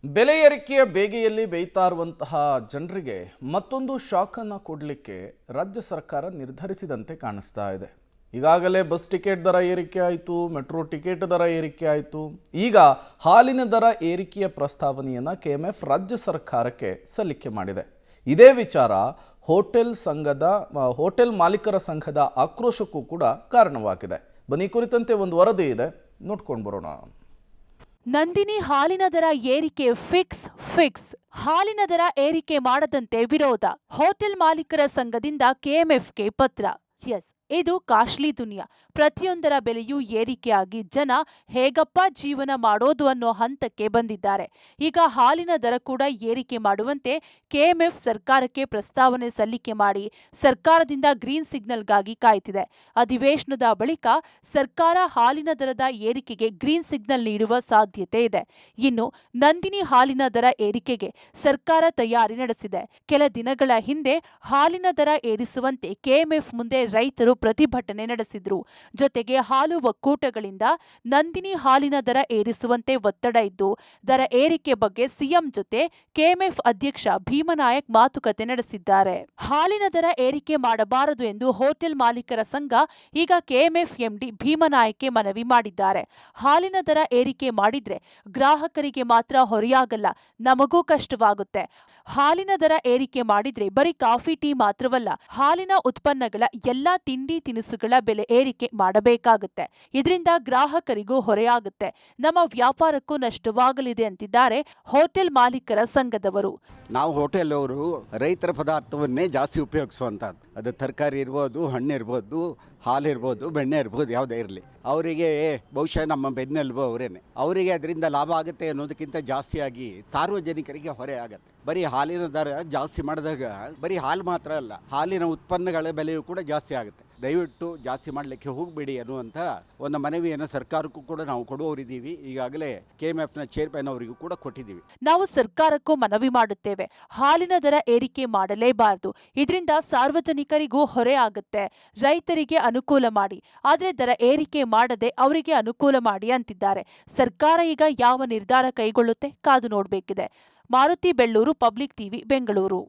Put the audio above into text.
ಬೆಲೆ ಏರಿಕೆಯ ಬೇಗೆಯಲ್ಲಿ ಬೇಯ್ತಾ ಇರುವಂತಹ ಜನರಿಗೆ ಮತ್ತೊಂದು ಶಾಕ್ ಅನ್ನು ಕೊಡಲಿಕ್ಕೆ ರಾಜ್ಯ ಸರ್ಕಾರ ನಿರ್ಧರಿಸಿದಂತೆ ಕಾಣಿಸ್ತಾ ಇದೆ. ಈಗಾಗಲೇ ಬಸ್ ಟಿಕೆಟ್ ದರ ಏರಿಕೆ ಆಯಿತು, ಮೆಟ್ರೋ ಟಿಕೆಟ್ ದರ ಏರಿಕೆ ಆಯಿತು. ಈಗ ಹಾಲಿನ ದರ ಏರಿಕೆಯ ಪ್ರಸ್ತಾವನೆಯನ್ನು ಕೆಎಂಎಫ್ ರಾಜ್ಯ ಸರ್ಕಾರಕ್ಕೆ ಸಲ್ಲಿಕೆ ಮಾಡಿದೆ. ಇದೇ ವಿಚಾರ ಹೋಟೆಲ್ ಮಾಲೀಕರ ಸಂಘದ ಆಕ್ರೋಶಕ್ಕೂ ಕೂಡ ಕಾರಣವಾಗಿದೆ. ಬನ್ನಿ ಕುರಿತಂತೆ ಒಂದು ವರದಿ ಇದೆ, ನೋಡ್ಕೊಂಡು ಬರೋಣ. ನಂದಿನಿ ಹಾಲಿನ ದರ ಏರಿಕೆ ಫಿಕ್ಸ್. ಹಾಲಿನ ದರ ಏರಿಕೆ ಮಾಡದಂತೆ ವಿರೋಧ. ಹೋಟೆಲ್ ಮಾಲೀಕರ ಸಂಘದಿಂದ ಕೆಎಂಎಫ್ಗೆ ಪತ್ರ. ಇದು ಕಾಶ್ಲಿ ದುನಿಯಾ. ಪ್ರತಿಯೊಂದರ ಬೆಲೆಯೂ ಏರಿಕೆಯಾಗಿ ಜನ ಹೇಗಪ್ಪ ಜೀವನ ಮಾಡೋದು ಅನ್ನೋ ಹಂತಕ್ಕೆ ಬಂದಿದ್ದಾರೆ. ಈಗ ಹಾಲಿನ ದರ ಕೂಡ ಏರಿಕೆ ಮಾಡುವಂತೆ ಕೆಎಂಎಫ್ ಸರ್ಕಾರಕ್ಕೆ ಪ್ರಸ್ತಾವನೆ ಸಲ್ಲಿಕೆ ಮಾಡಿ ಸರ್ಕಾರದಿಂದ ಗ್ರೀನ್ ಸಿಗ್ನಲ್ಗಾಗಿ ಕಾಯ್ತಿದೆ. ಅಧಿವೇಶನದ ಬಳಿಕ ಸರ್ಕಾರ ಹಾಲಿನ ದರದ ಏರಿಕೆಗೆ ಗ್ರೀನ್ ಸಿಗ್ನಲ್ ನೀಡುವ ಸಾಧ್ಯತೆ ಇದೆ. ಇನ್ನು ನಂದಿನಿ ಹಾಲಿನ ದರ ಏರಿಕೆಗೆ ಸರ್ಕಾರ ತಯಾರಿ ನಡೆಸಿದೆ. ಕೆಲ ದಿನಗಳ ಹಿಂದೆ ಹಾಲಿನ ದರ ಏರಿಸುವಂತೆ ಕೆಎಂಎಫ್ ಮುಂದೆ ರೈತರು ಪ್ರತಿಭಟನೆ ನಡೆಸಿದ್ರು. ಜೊತೆಗೆ ಹಾಲು ಒಕ್ಕೂಟಗಳಿಂದ ನಂದಿನಿ ಹಾಲಿನ ದರ ಏರಿಸುವಂತೆ ಒತ್ತಡ ಇದ್ದು, ದರ ಏರಿಕೆ ಬಗ್ಗೆ ಸಿಎಂ ಜೊತೆ ಕೆಎಂಎಫ್ ಅಧ್ಯಕ್ಷ ಭೀಮನಾಯಕ್ ಮಾತುಕತೆ ನಡೆಸಿದ್ದಾರೆ. ಹಾಲಿನ ದರ ಏರಿಕೆ ಮಾಡಬಾರದು ಎಂದು ಹೋಟೆಲ್ ಮಾಲೀಕರ ಸಂಘ ಈಗ ಕೆಎಂಎಫ್ ಎಂಡಿ ಭೀಮನಾಯಕ್ಗೆ ಮನವಿ ಮಾಡಿದ್ದಾರೆ. ಹಾಲಿನ ದರ ಏರಿಕೆ ಮಾಡಿದ್ರೆ ಗ್ರಾಹಕರಿಗೆ ಮಾತ್ರ ಹೊರೆಯಾಗಲ್ಲ, ನಮಗೂ ಕಷ್ಟವಾಗುತ್ತೆ. ಹಾಲಿನ ದರ ಏರಿಕೆ ಮಾಡಿದ್ರೆ ಬರೀ ಕಾಫಿ ಟೀ ಮಾತ್ರವಲ್ಲ, ಹಾಲಿನ ಉತ್ಪನ್ನಗಳ ಎಲ್ಲಾ ತಿಂಡಿ ತಿನಿಸುಗಳ ಬೆಲೆ ಏರಿಕೆ ಮಾಡಬೇಕಾಗುತ್ತೆ. ಇದರಿಂದ ಗ್ರಾಹಕರಿಗೂ ಹೊರೆಯಾಗುತ್ತೆ, ನಮ್ಮ ವ್ಯಾಪಾರಕ್ಕೂ ನಷ್ಟವಾಗಲಿದೆ ಅಂತಿದ್ದಾರೆ ಹೋಟೆಲ್ ಮಾಲೀಕರ ಸಂಘದವರು. ನಾವು ಹೋಟೆಲ್ ಅವರು ರೈತರ ಪದಾರ್ಥವನ್ನೇ ಜಾಸ್ತಿ ಉಪಯೋಗಿಸುವಂಥದ್ದು. ಅದು ತರಕಾರಿ ಇರ್ಬೋದು, ಹಣ್ಣು ಇರ್ಬೋದು, ಹಾಲು ಇರ್ಬೋದು, ಬೆಣ್ಣೆ ಇರ್ಬೋದು, ಯಾವುದೇ ಇರಲಿ ಅವರಿಗೆ ಬಹುಶಃ ನಮ್ಮ ಬೆನ್ನೆಲುಬು ಅವರೇನೆ. ಅವರಿಗೆ ಅದರಿಂದ ಲಾಭ ಆಗುತ್ತೆ ಅನ್ನೋದಕ್ಕಿಂತ ಜಾಸ್ತಿಯಾಗಿ ಸಾರ್ವಜನಿಕರಿಗೆ ಹೊರೆ ಆಗುತ್ತೆ. ಬರೀ ಹಾಲಿನ ದರ ಜಾಸ್ತಿ ಮಾಡಿದಾಗ ಬರೀ ಹಾಲು ಮಾತ್ರ ಅಲ್ಲ, ಹಾಲಿನ ಉತ್ಪನ್ನಗಳ ಬೆಲೆಯೂ ಕೂಡ ಜಾಸ್ತಿ ಆಗುತ್ತೆ. ದಯವಿಟ್ಟು ಜಾಸ್ತಿ ಮಾಡಲಿಕ್ಕೆ ಹೋಗಬೇಡಿ ಅನ್ನುವಂಥ ಒಂದು ಮನವಿಯನ್ನು ಸರ್ಕಾರಕ್ಕೂ ಕೂಡ ನಾವು ಕೊಡುವವರಿದ್ದೀವಿ. ಈಗಾಗಲೇ ಕೆಎಂಎಫ್ನ ಚೇರ್ಮನ್ ಅವರಿಗೂ ಕೂಡ ಕೊಟ್ಟಿದ್ದೀವಿ. ನಾವು ಸರ್ಕಾರಕ್ಕೂ ಮನವಿ ಮಾಡುತ್ತೇವೆ, ಹಾಲಿನ ದರ ಏರಿಕೆ ಮಾಡಲೇಬಾರದು. ಇದರಿಂದ ಸಾರ್ವಜನಿಕರಿಗೂ ಹೊರೆ ಆಗುತ್ತೆ. ರೈತರಿಗೆ ಅನುಕೂಲ ಮಾಡಿ, ಆದರೆ ದರ ಏರಿಕೆ ಮಾಡದೆ ಅವರಿಗೆ ಅನುಕೂಲ ಮಾಡಿ ಅಂತಿದ್ದಾರೆ. ಸರ್ಕಾರ ಈಗ ಯಾವ ನಿರ್ಧಾರ ಕೈಗೊಳ್ಳುತ್ತೆ ಕಾದು ನೋಡಬೇಕಿದೆ. Maruti Bellur, public TV, Bengaluru.